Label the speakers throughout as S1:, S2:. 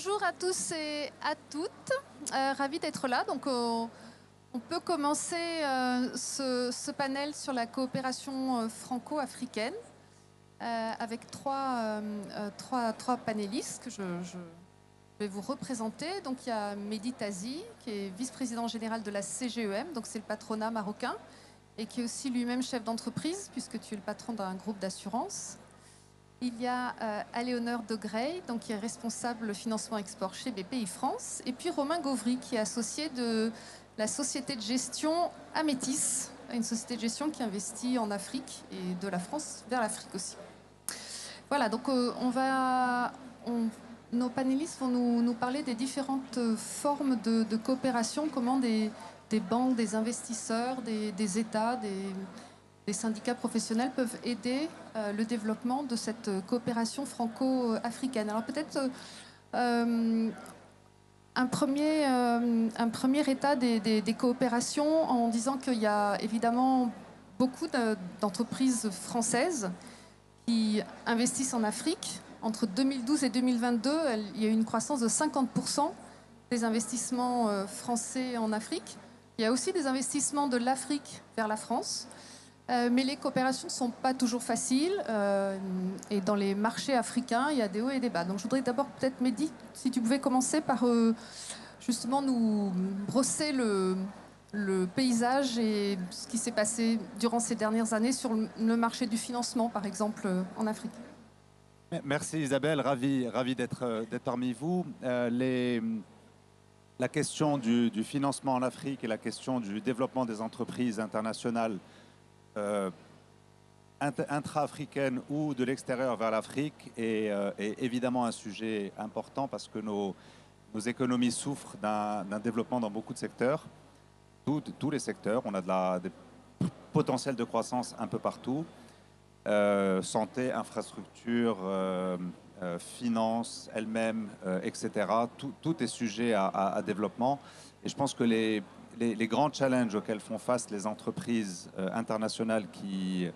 S1: Bonjour à tous et à toutes, ravi d'être là. Donc, on peut commencer ce panel sur la coopération franco-africaine avec trois panélistes que je vais vous représenter. Donc, il y a Mehdi Tazi, qui est vice-président général de la CGEM, donc c'est le patronat marocain, et qui est aussi lui-même chef d'entreprise, puisque tu es le patron d'un groupe d'assurance. Il y a Aléonore de Grey, donc qui est responsable financement export chez BPI France, et puis Romain Gauvry, qui est associé de la société de gestion Amétis, une société de gestion qui investit en Afrique et de la France vers l'Afrique aussi. Voilà, donc nos panélistes vont nous parler des différentes formes de coopération, comment des banques, des investisseurs, des États, des syndicats professionnels peuvent aider le développement de cette coopération franco-africaine. Alors peut-être un premier état des coopérations en disant qu'il y a évidemment beaucoup d'entreprises françaises qui investissent en Afrique. Entre 2012 et 2022, il y a eu une croissance de 50% des investissements français en Afrique. Il y a aussi des investissements de l'Afrique vers la France. Mais les coopérations ne sont pas toujours faciles. Et dans les marchés africains, il y a des hauts et des bas. Donc je voudrais d'abord peut-être, Mehdi, si tu pouvais commencer par justement nous brosser le paysage et ce qui s'est passé durant ces dernières années sur le marché du financement, par exemple, en Afrique.
S2: Merci Isabelle, ravi d'être parmi vous. La question du financement en Afrique et la question du développement des entreprises internationales intra-africaines ou de l'extérieur vers l'Afrique est évidemment un sujet important parce que nos économies souffrent d'un développement dans beaucoup de secteurs, tous les secteurs. On a des potentiels de croissance un peu partout. Santé, infrastructure, finance elle-même, etc. Tout est sujet à développement. Et je pense que les grands challenges auxquels font face les entreprises internationales qui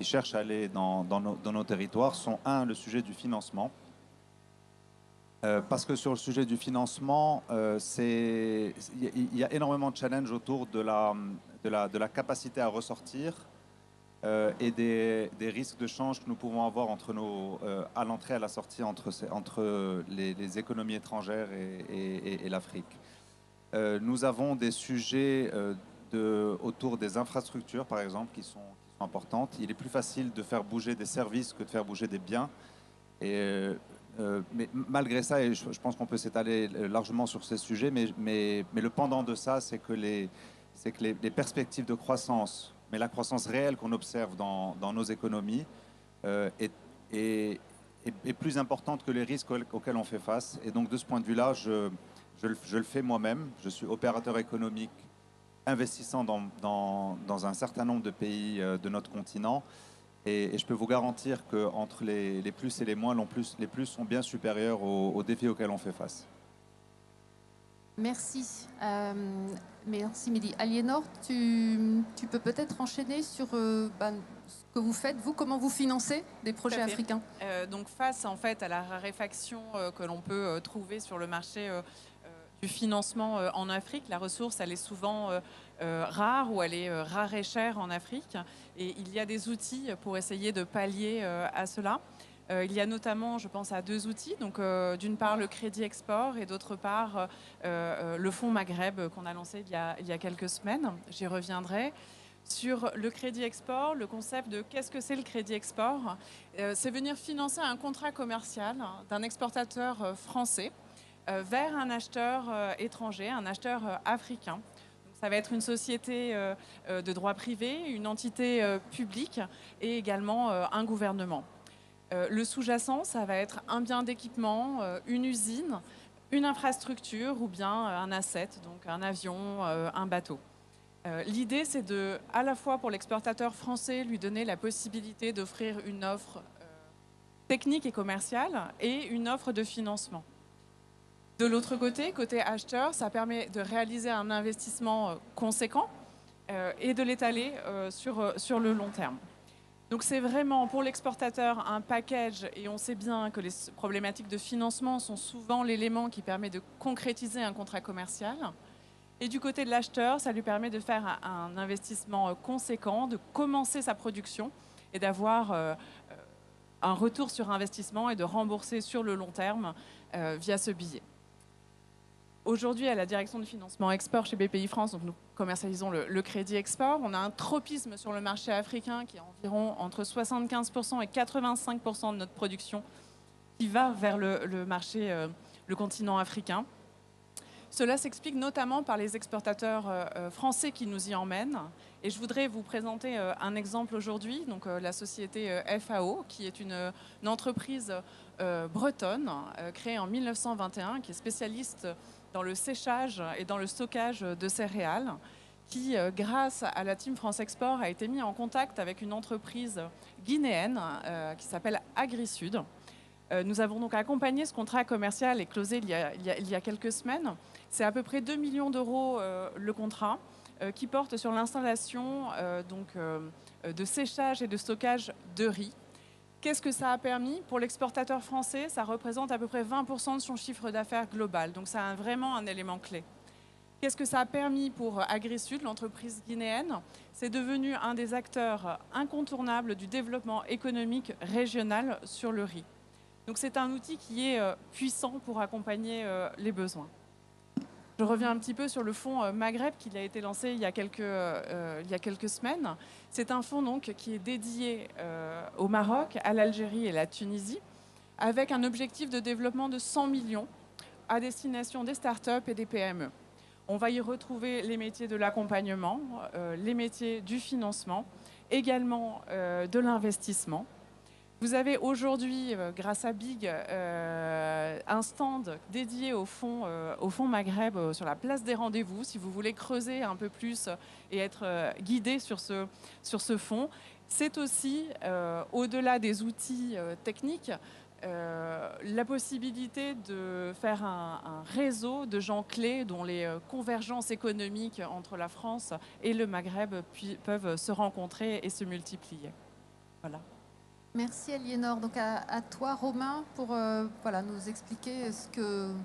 S2: cherchent à aller dans nos territoires sont, le sujet du financement. Parce que sur le sujet du financement, il y a énormément de challenges autour de la capacité à ressortir et des risques de change que nous pouvons avoir à l'entrée et à la sortie entre les économies étrangères et l'Afrique. Nous avons des sujets autour des infrastructures, par exemple, qui sont importantes. Il est plus facile de faire bouger des services que de faire bouger des biens. Mais malgré ça, et je pense qu'on peut s'étaler largement sur ces sujets, mais le pendant de ça, c'est que les perspectives de croissance, mais la croissance réelle qu'on observe dans nos économies est plus importante que les risques auxquels on fait face. Et donc de ce point de vue-là, je le fais moi-même. Je suis opérateur économique investissant dans un certain nombre de pays de notre continent. Et je peux vous garantir qu'entre les plus et les moins, les plus sont bien supérieurs aux défis auxquels on fait face.
S1: Merci. Merci Mehdi. Aliénor, tu peux peut-être enchaîner sur ce que vous faites, vous, comment vous financez des projets africains.
S3: Donc face en fait à la raréfaction que l'on peut trouver sur le marché du financement en Afrique, la ressource elle est souvent rare ou elle est rare et chère en Afrique. Et il y a des outils pour essayer de pallier à cela. Il y a notamment, je pense, à deux outils. Donc, d'une part, le crédit export et d'autre part, le fonds Maghreb qu'on a lancé il y a quelques semaines. J'y reviendrai. Sur le crédit export, le concept de qu'est-ce que c'est le crédit export, c'est venir financer un contrat commercial d'un exportateur français vers un acheteur étranger, un acheteur africain. Donc, ça va être une société de droit privé, une entité publique et également un gouvernement. Le sous-jacent, ça va être un bien d'équipement, une usine, une infrastructure ou bien un asset, donc un avion, un bateau. L'idée, c'est à la fois pour l'exportateur français, lui donner la possibilité d'offrir une offre technique et commerciale et une offre de financement. De l'autre côté acheteur, ça permet de réaliser un investissement conséquent et de l'étaler sur le long terme. Donc c'est vraiment pour l'exportateur un package, et on sait bien que les problématiques de financement sont souvent l'élément qui permet de concrétiser un contrat commercial. Et du côté de l'acheteur, ça lui permet de faire un investissement conséquent, de commencer sa production et d'avoir un retour sur investissement et de rembourser sur le long terme via ce billet. Aujourd'hui, à la direction du financement export chez BPI France, donc nous commercialisons le crédit export. On a un tropisme sur le marché africain qui est environ entre 75% et 85% de notre production qui va vers le marché, le continent africain. Cela s'explique notamment par les exportateurs français qui nous y emmènent. Et je voudrais vous présenter un exemple aujourd'hui, donc la société FAO, qui est une entreprise bretonne créée en 1921, qui est spécialiste dans le séchage et dans le stockage de céréales, qui, grâce à la Team France Export, a été mis en contact avec une entreprise guinéenne qui s'appelle AgriSud. Nous avons donc accompagné ce contrat commercial et closé il y a quelques semaines. C'est à peu près 2 millions d'euros le contrat qui porte sur l'installation de séchage et de stockage de riz. Qu'est-ce que ça a permis? Pour l'exportateur français, ça représente à peu près 20% de son chiffre d'affaires global. Donc ça a vraiment un élément clé. Qu'est-ce que ça a permis pour AgriSud, l'entreprise guinéenne? C'est devenu un des acteurs incontournables du développement économique régional sur le riz. Donc c'est un outil qui est puissant pour accompagner les besoins. Je reviens un petit peu sur le fonds Maghreb qui a été lancé il y a quelques semaines. C'est un fonds donc, qui est dédié au Maroc, à l'Algérie et à la Tunisie, avec un objectif de développement de 100 millions à destination des startups et des PME. On va y retrouver les métiers de l'accompagnement, les métiers du financement, également de l'investissement. Vous avez aujourd'hui, grâce à Big, un stand dédié au fonds Maghreb sur la place des rendez-vous. Si vous voulez creuser un peu plus et être guidé sur ce fonds, c'est aussi, au-delà des outils techniques, la possibilité de faire un réseau de gens clés dont les convergences économiques entre la France et le Maghreb peuvent se rencontrer et se multiplier. Voilà.
S1: Merci Aliénor. Donc à toi Romain pour nous expliquer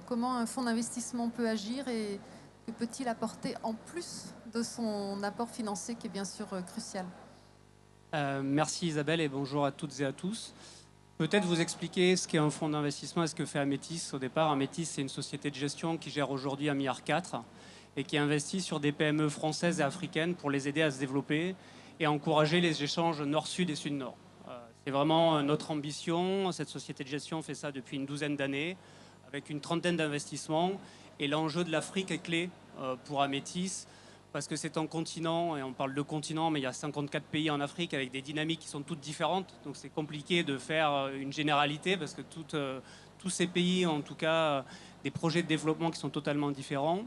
S1: comment un fonds d'investissement peut agir et que peut-il apporter en plus de son apport financier qui est bien sûr crucial.
S4: Merci Isabelle et bonjour à toutes et à tous. Peut-être vous expliquer ce qu'est un fonds d'investissement et ce que fait Amétis. Au départ, Amétis, c'est une société de gestion qui gère aujourd'hui 1,4 milliard et qui investit sur des PME françaises et africaines pour les aider à se développer et à encourager les échanges nord-sud et sud-nord. C'est vraiment notre ambition. Cette société de gestion fait ça depuis une douzaine d'années avec une trentaine d'investissements. Et l'enjeu de l'Afrique est clé pour Amétis parce que c'est un continent, et on parle de continent, mais il y a 54 pays en Afrique avec des dynamiques qui sont toutes différentes. Donc c'est compliqué de faire une généralité parce que tous ces pays ont en tout cas des projets de développement qui sont totalement différents.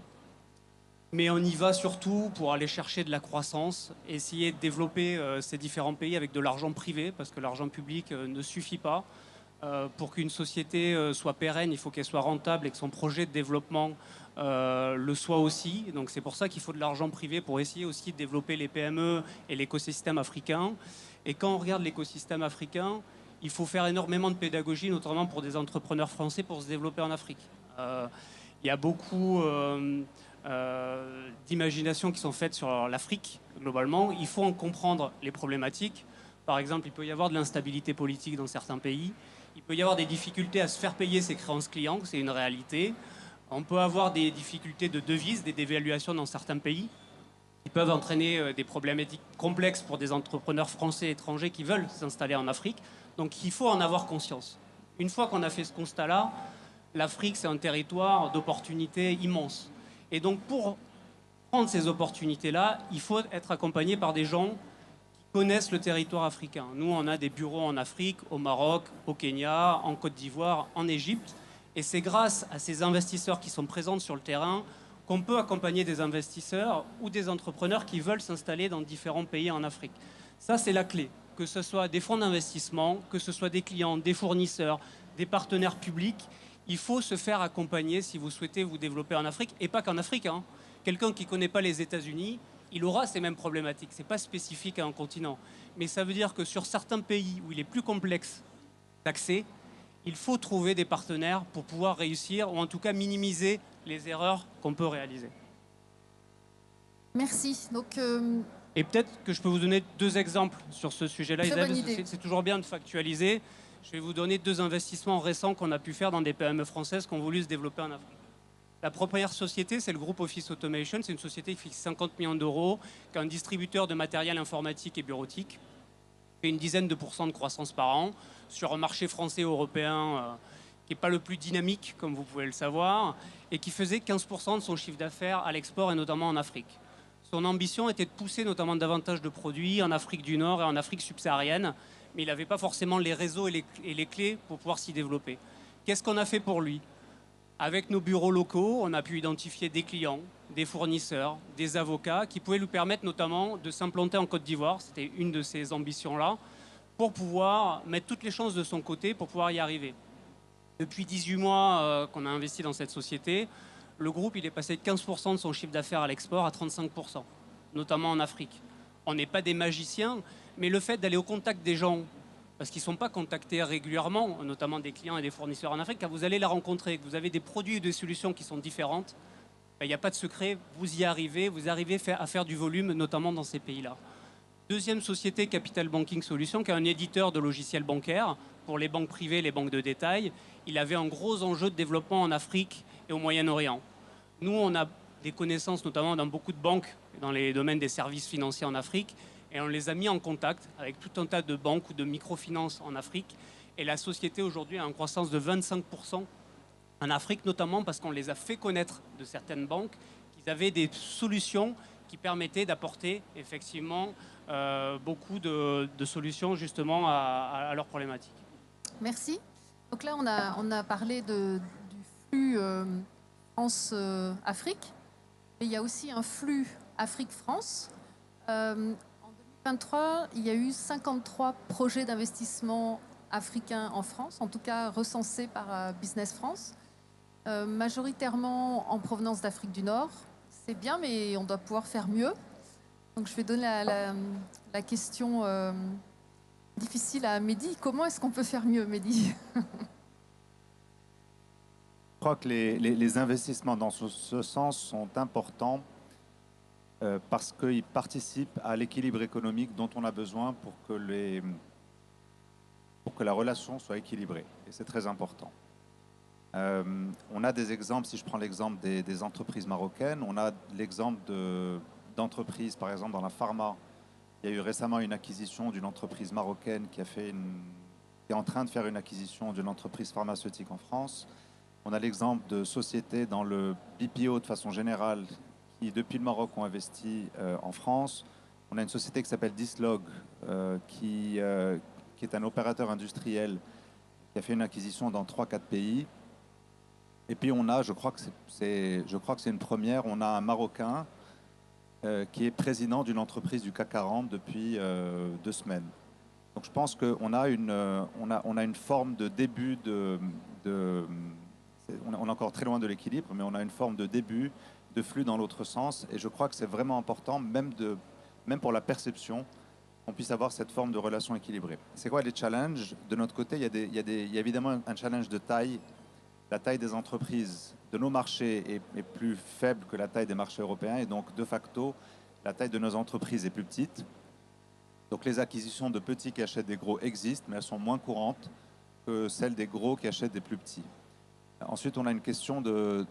S4: Mais on y va surtout pour aller chercher de la croissance, essayer de développer ces différents pays avec de l'argent privé, parce que l'argent public ne suffit pas. Pour qu'une société soit pérenne, il faut qu'elle soit rentable et que son projet de développement le soit aussi. Donc c'est pour ça qu'il faut de l'argent privé pour essayer aussi de développer les PME et l'écosystème africain. Et quand on regarde l'écosystème africain, il faut faire énormément de pédagogie, notamment pour des entrepreneurs français pour se développer en Afrique. Il y a beaucoup d'imagination qui sont faites sur l'Afrique, globalement. Il faut en comprendre les problématiques. Par exemple, il peut y avoir de l'instabilité politique dans certains pays. Il peut y avoir des difficultés à se faire payer ses créances clients, c'est une réalité. On peut avoir des difficultés de devises, des dévaluations dans certains pays qui peuvent entraîner des problématiques complexes pour des entrepreneurs français et étrangers qui veulent s'installer en Afrique. Donc il faut en avoir conscience. Une fois qu'on a fait ce constat-là, l'Afrique, c'est un territoire d'opportunités immenses. Et donc pour prendre ces opportunités-là, il faut être accompagné par des gens connaissent le territoire africain. Nous, on a des bureaux en Afrique, au Maroc, au Kenya, en Côte d'Ivoire, en Égypte. Et c'est grâce à ces investisseurs qui sont présents sur le terrain qu'on peut accompagner des investisseurs ou des entrepreneurs qui veulent s'installer dans différents pays en Afrique. Ça, c'est la clé. Que ce soit des fonds d'investissement, que ce soit des clients, des fournisseurs, des partenaires publics, il faut se faire accompagner si vous souhaitez vous développer en Afrique. Et pas qu'en Afrique. Quelqu'un qui ne connaît pas les États-Unis, il aura ces mêmes problématiques. Ce n'est pas spécifique à un continent. Mais ça veut dire que sur certains pays où il est plus complexe d'accès, il faut trouver des partenaires pour pouvoir réussir, ou en tout cas minimiser les erreurs qu'on peut réaliser.
S1: Merci. Donc,
S4: et peut-être que je peux vous donner 2 exemples sur ce sujet-là, Isabelle. C'est toujours bien de factualiser. Je vais vous donner 2 investissements récents qu'on a pu faire dans des PME françaises qui ont voulu se développer en Afrique. La première société, c'est le groupe Office Automation. C'est une société qui fixe 50 millions d'euros, qui est un distributeur de matériel informatique et bureautique, fait une dizaine de % de croissance par an sur un marché français européen qui n'est pas le plus dynamique, comme vous pouvez le savoir, et qui faisait 15% de son chiffre d'affaires à l'export et notamment en Afrique. Son ambition était de pousser notamment davantage de produits en Afrique du Nord et en Afrique subsaharienne, mais il n'avait pas forcément les réseaux et les clés pour pouvoir s'y développer. Qu'est-ce qu'on a fait pour lui? Avec nos bureaux locaux, on a pu identifier des clients, des fournisseurs, des avocats qui pouvaient lui permettre notamment de s'implanter en Côte d'Ivoire. C'était une de ses ambitions-là, pour pouvoir mettre toutes les chances de son côté pour pouvoir y arriver. Depuis 18 mois qu'on a investi dans cette société, le groupe il est passé de 15% de son chiffre d'affaires à l'export à 35%, notamment en Afrique. On n'est pas des magiciens, mais le fait d'aller au contact des gens, parce qu'ils ne sont pas contactés régulièrement, notamment des clients et des fournisseurs en Afrique, quand vous allez la rencontrer, que vous avez des produits et des solutions qui sont différentes, il n'y a pas de secret, vous y arrivez, à faire du volume, notamment dans ces pays-là. Deuxième société, Capital Banking Solutions, qui est un éditeur de logiciels bancaires pour les banques privées, les banques de détail. Il avait un gros enjeu de développement en Afrique et au Moyen-Orient. Nous, on a des connaissances notamment dans beaucoup de banques, dans les domaines des services financiers en Afrique, et on les a mis en contact avec tout un tas de banques ou de microfinances en Afrique. Et la société aujourd'hui a une croissance de 25% en Afrique, notamment parce qu'on les a fait connaître de certaines banques, qu'ils avaient des solutions qui permettaient d'apporter effectivement beaucoup de solutions justement à leurs problématiques.
S1: Merci. Donc là, on a parlé du flux France-Afrique, mais il y a aussi un flux Afrique-France. En 2023, il y a eu 53 projets d'investissement africains en France, en tout cas recensés par Business France, majoritairement en provenance d'Afrique du Nord. C'est bien, mais on doit pouvoir faire mieux. Donc je vais donner la question difficile à Mehdi. Comment est-ce qu'on peut faire mieux, Mehdi?
S2: Je crois que les investissements dans ce sens sont importants parce qu'ils participent à l'équilibre économique dont on a besoin pour que la relation soit équilibrée. Et c'est très important. On a des exemples, si je prends l'exemple des entreprises marocaines, on a l'exemple d'entreprises, par exemple dans la pharma. Il y a eu récemment une acquisition d'une entreprise marocaine qui est en train de faire une acquisition d'une entreprise pharmaceutique en France. On a l'exemple de sociétés dans le BPO de façon générale qui, depuis le Maroc, ont investi en France. On a une société qui s'appelle Dislog, qui est un opérateur industriel qui a fait une acquisition dans 3-4 pays. Et puis on a, je crois que c'est une première, on a un Marocain qui est président d'une entreprise du CAC 40 depuis 2 semaines. Donc je pense qu'on a une forme de début on est encore très loin de l'équilibre, mais on a une forme de début de flux dans l'autre sens. Et je crois que c'est vraiment important, même pour la perception, qu'on puisse avoir cette forme de relation équilibrée. C'est quoi les challenges? De notre côté, il y a évidemment un challenge de taille. La taille des entreprises de nos marchés est plus faible que la taille des marchés européens. Et donc, de facto, la taille de nos entreprises est plus petite. Donc, les acquisitions de petits qui achètent des gros existent, mais elles sont moins courantes que celles des gros qui achètent des plus petits. Ensuite, on a une question de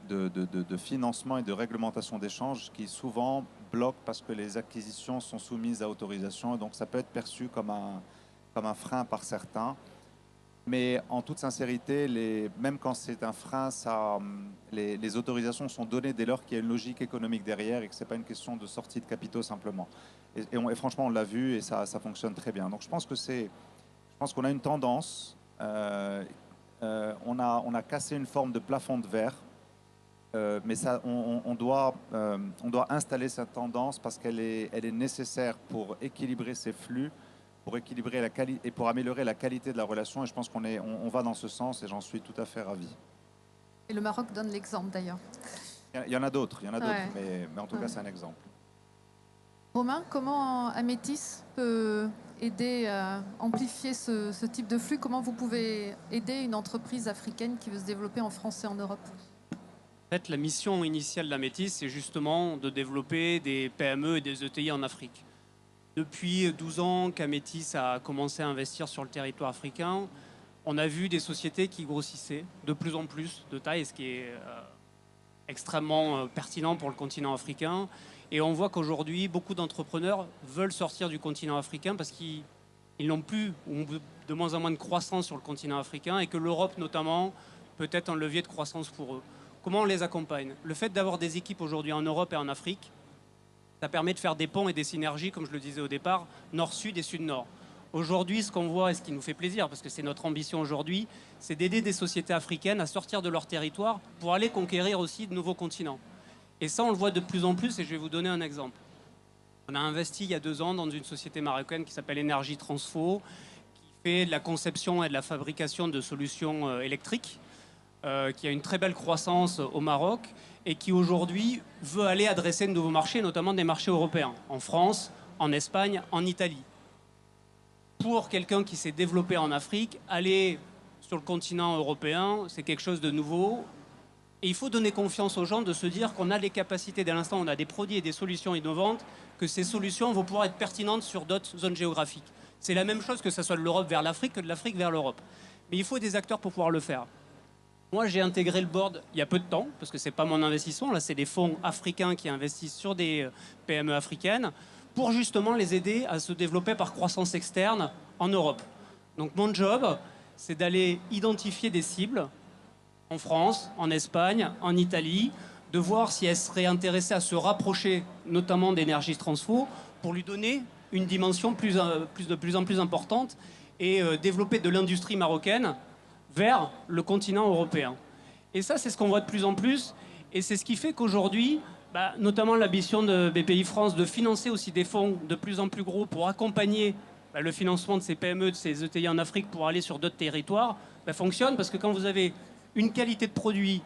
S2: financement et de réglementation d'échange qui souvent bloque parce que les acquisitions sont soumises à autorisation. Et donc, ça peut être perçu comme un frein par certains. Mais en toute sincérité, même quand c'est un frein, les autorisations sont données dès lors qu'il y a une logique économique derrière et que ce n'est pas une question de sortie de capitaux simplement. Et franchement, on l'a vu et ça fonctionne très bien. Donc je pense qu'on a une tendance, on a cassé une forme de plafond de verre, mais on doit installer cette tendance parce qu'elle est nécessaire pour équilibrer ces flux, pour équilibrer la qualité et pour améliorer la qualité de la relation. Et je pense qu'on va dans ce sens et j'en suis tout à fait ravi.
S1: Et le Maroc donne l'exemple d'ailleurs.
S2: Il y en a d'autres, mais en tout cas c'est un exemple.
S1: Romain, comment Amétis peut aider à amplifier ce type de flux? Comment vous pouvez aider une entreprise africaine qui veut se développer en France et en Europe?
S4: En fait, la mission initiale d'Amétis, c'est justement de développer des PME et des ETI en Afrique. Depuis 12 ans qu'Amétis a commencé à investir sur le territoire africain, on a vu des sociétés qui grossissaient de plus en plus de taille, ce qui est extrêmement pertinent pour le continent africain. Et on voit qu'aujourd'hui, beaucoup d'entrepreneurs veulent sortir du continent africain parce qu'ils n'ont plus ou de moins en moins de croissance sur le continent africain et que l'Europe notamment peut être un levier de croissance pour eux. Comment on les accompagne? Le fait d'avoir des équipes aujourd'hui en Europe et en Afrique, ça permet de faire des ponts et des synergies, comme je le disais au départ, nord-sud et sud-nord. Aujourd'hui, ce qu'on voit et ce qui nous fait plaisir, parce que c'est notre ambition aujourd'hui, c'est d'aider des sociétés africaines à sortir de leur territoire pour aller conquérir aussi de nouveaux continents. Et ça, on le voit de plus en plus, et je vais vous donner un exemple. On a investi il y a 2 ans dans une société marocaine qui s'appelle Énergie Transfo, qui fait de la conception et de la fabrication de solutions électriques, qui a une très belle croissance au Maroc, et qui aujourd'hui veut aller adresser de nouveaux marchés, notamment des marchés européens, en France, en Espagne, en Italie. Pour quelqu'un qui s'est développé en Afrique, aller sur le continent européen, c'est quelque chose de nouveau. Et il faut donner confiance aux gens de se dire qu'on a les capacités, dès l'instant où on a des produits et des solutions innovantes, que ces solutions vont pouvoir être pertinentes sur d'autres zones géographiques. C'est la même chose que ce soit de l'Europe vers l'Afrique que de l'Afrique vers l'Europe. Mais il faut des acteurs pour pouvoir le faire. Moi, j'ai intégré le board il y a peu de temps, parce que ce n'est pas mon investissement. Là, c'est des fonds africains qui investissent sur des PME africaines pour justement les aider à se développer par croissance externe en Europe. Donc mon job, c'est d'aller identifier des cibles en France, en Espagne, en Italie, de voir si elles seraient intéressées à se rapprocher notamment d'Énergie Transfo pour lui donner une dimension de plus en plus importante et développer de l'industrie marocaine vers le continent européen. Et ça, c'est ce qu'on voit de plus en plus. Et c'est ce qui fait qu'aujourd'hui, notamment l'ambition de BPI France de financer aussi des fonds de plus en plus gros pour accompagner le financement de ces PME, de ces ETI en Afrique pour aller sur d'autres territoires, fonctionne parce que quand vous avez une qualité de produit,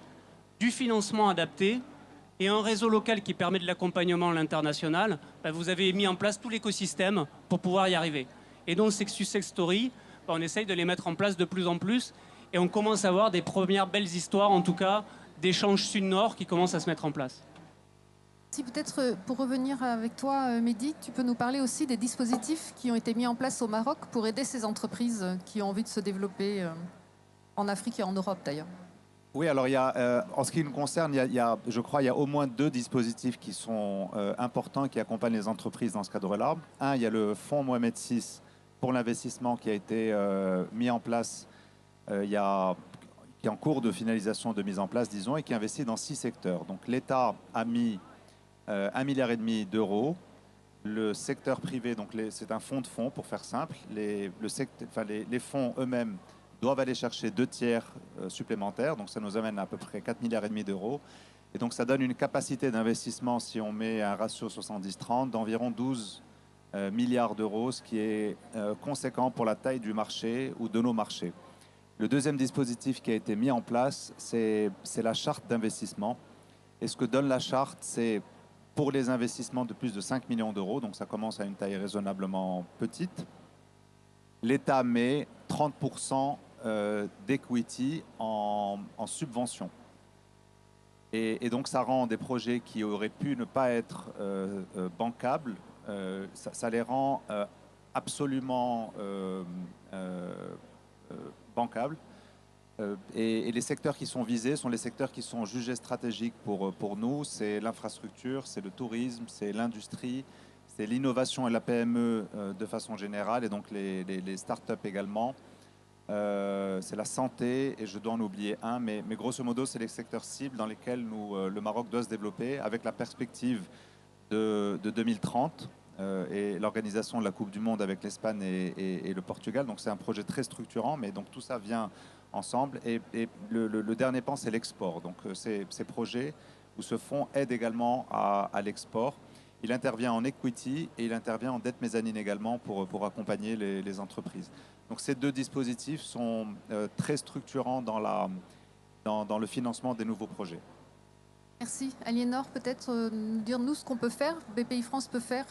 S4: du financement adapté et un réseau local qui permet de l'accompagnement à l'international, vous avez mis en place tout l'écosystème pour pouvoir y arriver. Et donc ces success stories, on essaye de les mettre en place de plus en plus et on commence à avoir des premières belles histoires, en tout cas, d'échanges sud-nord qui commencent à se mettre en place.
S1: Si peut-être pour revenir avec toi, Mehdi, tu peux nous parler aussi des dispositifs qui ont été mis en place au Maroc pour aider ces entreprises qui ont envie de se développer en Afrique et en Europe d'ailleurs.
S2: Oui, alors en ce qui nous concerne, je crois qu'il y a au moins 2 dispositifs qui sont importants qui accompagnent les entreprises dans ce cadre-là. Un, il y a le fonds Mohamed VI pour l'investissement qui a été mis en place qui est en cours de finalisation de mise en place, disons, et qui investit dans 6 secteurs. Donc l'État a mis 1,5 milliard d'euros. Le secteur privé, donc c'est un fonds de fonds pour faire simple. Les fonds eux-mêmes doivent aller chercher 2 tiers supplémentaires. Donc ça nous amène à peu près 4,5 milliards d'euros. Et donc ça donne une capacité d'investissement, si on met un ratio 70-30, d'environ 12 milliards d'euros, ce qui est conséquent pour la taille du marché ou de nos marchés. Le deuxième dispositif qui a été mis en place, c'est la charte d'investissement. Et ce que donne la charte, c'est pour les investissements de plus de 5 millions d'euros, donc ça commence à une taille raisonnablement petite, l'État met 30% d'equity en subvention. Et donc ça rend des projets qui auraient pu ne pas être bancables, ça les rend absolument bancables. Et les secteurs qui sont visés sont les secteurs qui sont jugés stratégiques pour nous. C'est l'infrastructure, c'est le tourisme, c'est l'industrie, c'est l'innovation et la PME de façon générale, et donc les startups également. C'est la santé, et je dois en oublier un, mais grosso modo, c'est les secteurs cibles dans lesquels le Maroc doit se développer avec la perspective de 2030 et l'organisation de la Coupe du Monde avec l'Espagne et le Portugal. Donc c'est un projet très structurant, mais donc tout ça vient ensemble. Et le dernier pan, c'est l'export. Donc ces projets ou ce fonds aide également à l'export. Il intervient en equity et il intervient en dette mezzanine également pour accompagner les entreprises. Donc ces 2 dispositifs sont très structurants dans le financement des nouveaux projets.
S1: Merci. Aliénor, peut-être nous dire nous ce qu'on peut faire, BPI France peut faire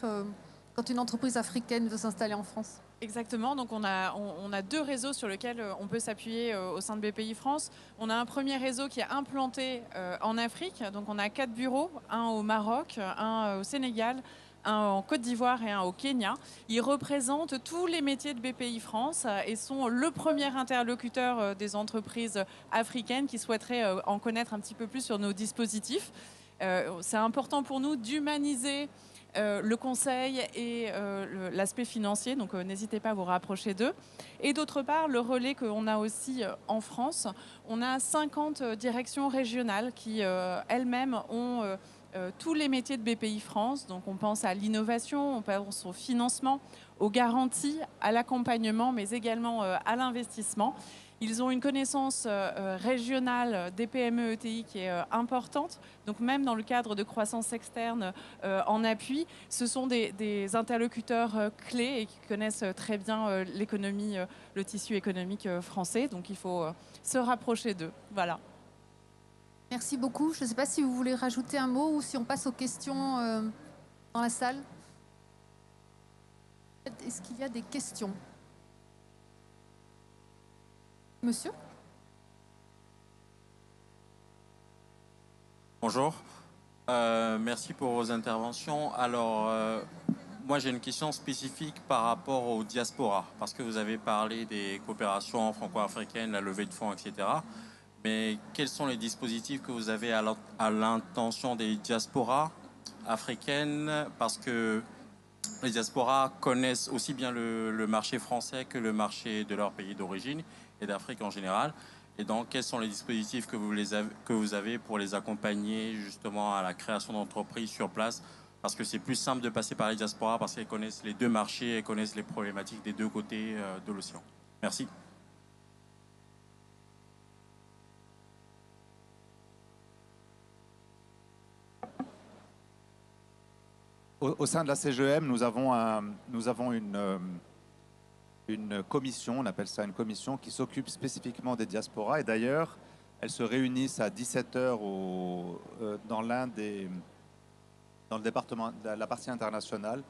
S1: quand une entreprise africaine veut s'installer en France.
S3: Exactement, donc on a deux réseaux sur lesquels on peut s'appuyer au sein de BPI France. On a un premier réseau qui est implanté en Afrique, donc on a 4 bureaux, un au Maroc, un au Sénégal, un en Côte d'Ivoire et un au Kenya. Ils représentent tous les métiers de BPI France et sont le premier interlocuteur des entreprises africaines qui souhaiteraient en connaître un petit peu plus sur nos dispositifs. C'est important pour nous d'humaniser le conseil et l'aspect financier, donc n'hésitez pas à vous rapprocher d'eux. Et d'autre part, le relais qu'on a aussi en France, on a 50 directions régionales qui elles-mêmes ont tous les métiers de BPI France. Donc on pense à l'innovation, on pense au financement, aux garanties, à l'accompagnement, mais également à l'investissement. Ils ont une connaissance régionale des PME ETI qui est importante. Donc même dans le cadre de croissance externe en appui, ce sont des interlocuteurs clés et qui connaissent très bien l'économie, le tissu économique français. Donc il faut se rapprocher d'eux. Voilà.
S1: Merci beaucoup. Je ne sais pas si vous voulez rajouter un mot ou si on passe aux questions dans la salle. Est-ce qu'il y a des questions ? Monsieur ?
S5: Bonjour, merci pour vos interventions. Alors, moi j'ai une question spécifique par rapport aux diasporas, parce que vous avez parlé des coopérations franco-africaines, la levée de fonds, etc. Mais quels sont les dispositifs que vous avez à l'intention des diasporas africaines? Parce que les diasporas connaissent aussi bien le marché français que le marché de leur pays d'origine et d'Afrique en général. Et donc, quels sont les dispositifs que vous avez pour les accompagner justement à la création d'entreprises sur place? Parce que c'est plus simple de passer par les diasporas parce qu'elles connaissent les deux marchés, elles connaissent les problématiques des deux côtés de l'océan. Merci.
S2: Au sein de la CGEM, nous avons une commission, on appelle ça une commission, qui s'occupe spécifiquement des diasporas. Et d'ailleurs, elles se réunissent à 17h dans le département de la partie internationale.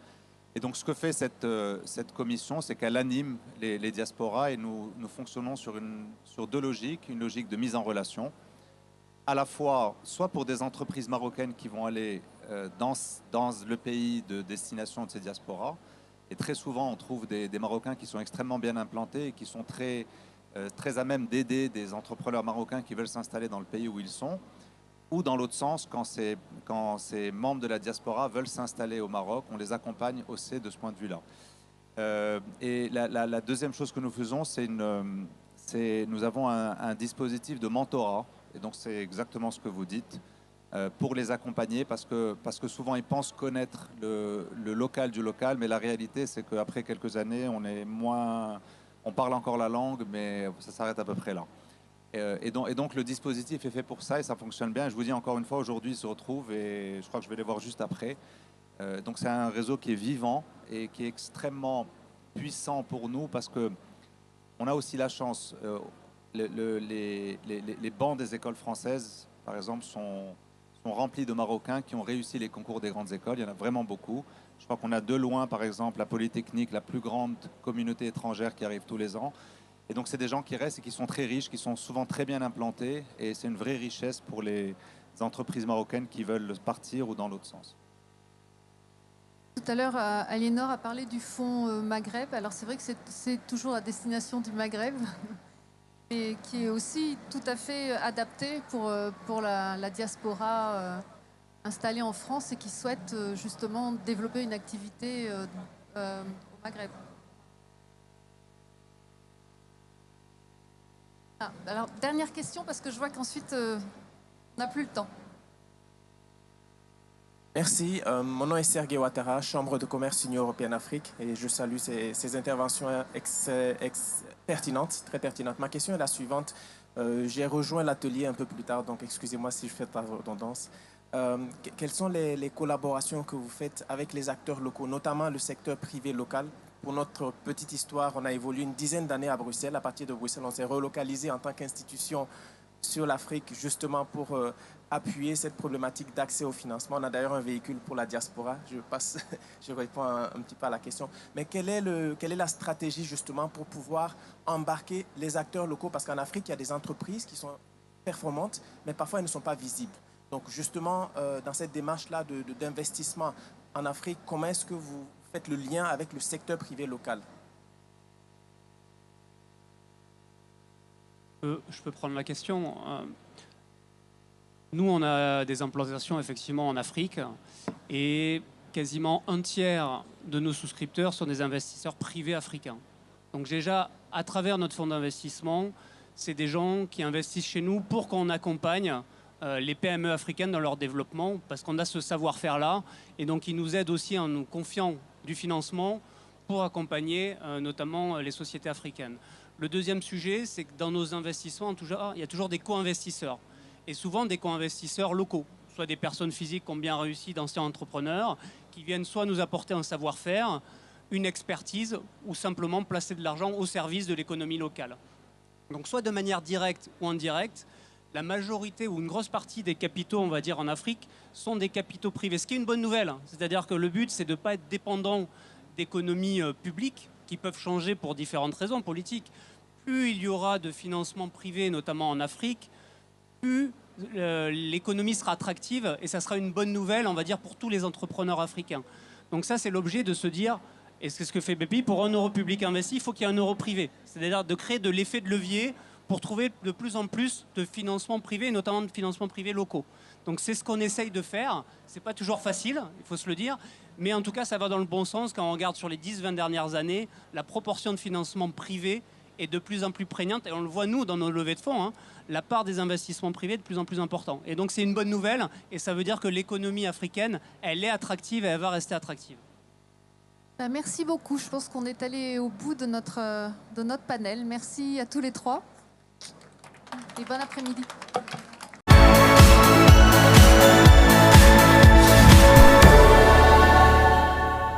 S2: Et donc, ce que fait cette commission, c'est qu'elle anime les diasporas et nous fonctionnons sur deux logiques. Une logique de mise en relation, à la fois soit pour des entreprises marocaines qui vont aller dans le pays de destination de ces diasporas. Et très souvent, on trouve des Marocains qui sont extrêmement bien implantés et qui sont très à même d'aider des entrepreneurs marocains qui veulent s'installer dans le pays où ils sont. Ou dans l'autre sens, quand ces membres de la diaspora veulent s'installer au Maroc, on les accompagne aussi de ce point de vue-là. Et la deuxième chose que nous faisons, c'est nous avons un dispositif de mentorat. Et donc, c'est exactement ce que vous dites, pour les accompagner, parce que souvent, ils pensent connaître le local du local, mais la réalité, c'est qu'après quelques années, on parle encore la langue, mais ça s'arrête à peu près là. Et donc, le dispositif est fait pour ça et ça fonctionne bien. Je vous dis encore une fois, aujourd'hui, ils se retrouvent et je crois que je vais les voir juste après. Donc, c'est un réseau qui est vivant et qui est extrêmement puissant pour nous parce que on a aussi la chance. Les bancs des écoles françaises, par exemple, sont remplis de Marocains qui ont réussi les concours des grandes écoles. Il y en a vraiment beaucoup. Je crois qu'on a de loin, par exemple, la Polytechnique, la plus grande communauté étrangère qui arrive tous les ans. Et donc, c'est des gens qui restent et qui sont très riches, qui sont souvent très bien implantés. Et c'est une vraie richesse pour les entreprises marocaines qui veulent partir ou dans l'autre sens.
S1: Tout à l'heure, Aliénor a parlé du fonds Maghreb. Alors, c'est vrai que c'est toujours à destination du Maghreb, et qui est aussi tout à fait adapté pour la diaspora installée en France et qui souhaite justement développer une activité au Maghreb. Alors, dernière question, parce que je vois qu'ensuite, on n'a plus le temps.
S6: Merci. Mon nom est Sergei Ouattara, Chambre de commerce Union européenne-Afrique, et je salue ces interventions pertinentes, très pertinentes. Ma question est la suivante. J'ai rejoint l'atelier un peu plus tard, donc excusez-moi si je fais de la redondance. Quelles sont les collaborations que vous faites avec les acteurs locaux, notamment le secteur privé local? Pour notre petite histoire, on a évolué une dizaine d'années à Bruxelles. À partir de Bruxelles, on s'est relocalisé en tant qu'institution sur l'Afrique justement pour appuyer cette problématique d'accès au financement. On a d'ailleurs un véhicule pour la diaspora. Je réponds un petit peu à la question. Mais quelle est la stratégie justement pour pouvoir embarquer les acteurs locaux? Parce qu'en Afrique, il y a des entreprises qui sont performantes, mais parfois elles ne sont pas visibles. Donc justement, dans cette démarche-là d'investissement en Afrique, comment est-ce que vous faites le lien avec le secteur privé local?
S4: Je peux prendre la question. Nous, on a des implantations effectivement en Afrique et quasiment un tiers de nos souscripteurs sont des investisseurs privés africains. Donc déjà, à travers notre fonds d'investissement, c'est des gens qui investissent chez nous pour qu'on accompagne les PME africaines dans leur développement, parce qu'on a ce savoir-faire-là, et donc ils nous aident aussi en nous confiant du financement pour accompagner notamment les sociétés africaines. Le deuxième sujet, c'est que dans nos investissements, il y a toujours des co-investisseurs, et souvent des co-investisseurs locaux, soit des personnes physiques qui ont bien réussi, d'anciens entrepreneurs, qui viennent soit nous apporter un savoir-faire, une expertise, ou simplement placer de l'argent au service de l'économie locale. Donc soit de manière directe ou indirecte, la majorité ou une grosse partie des capitaux, on va dire, en Afrique, sont des capitaux privés. Ce qui est une bonne nouvelle. C'est-à-dire que le but, c'est de ne pas être dépendant d'économies publiques qui peuvent changer pour différentes raisons politiques. Plus il y aura de financement privé, notamment en Afrique, plus l'économie sera attractive et ça sera une bonne nouvelle, on va dire, pour tous les entrepreneurs africains. Donc ça, c'est l'objet de se dire, et c'est ce que fait BPI, pour 1 euro public investi, il faut qu'il y ait 1 euro privé. C'est-à-dire de créer de l'effet de levier pour trouver de plus en plus de financement privé, notamment de financement privé locaux. Donc c'est ce qu'on essaye de faire. C'est pas toujours facile, il faut se le dire, mais en tout cas ça va dans le bon sens. Quand on regarde sur les 10-20 dernières années, la proportion de financement privé est de plus en plus prégnante, et on le voit nous dans nos levées de fonds, hein, la part des investissements privés est de plus en plus important. Et donc c'est une bonne nouvelle, et ça veut dire que l'économie africaine, elle est attractive et elle va rester attractive.
S1: Merci beaucoup. Je pense qu'on est allé au bout de notre panel. Merci à tous les trois et bon après-midi.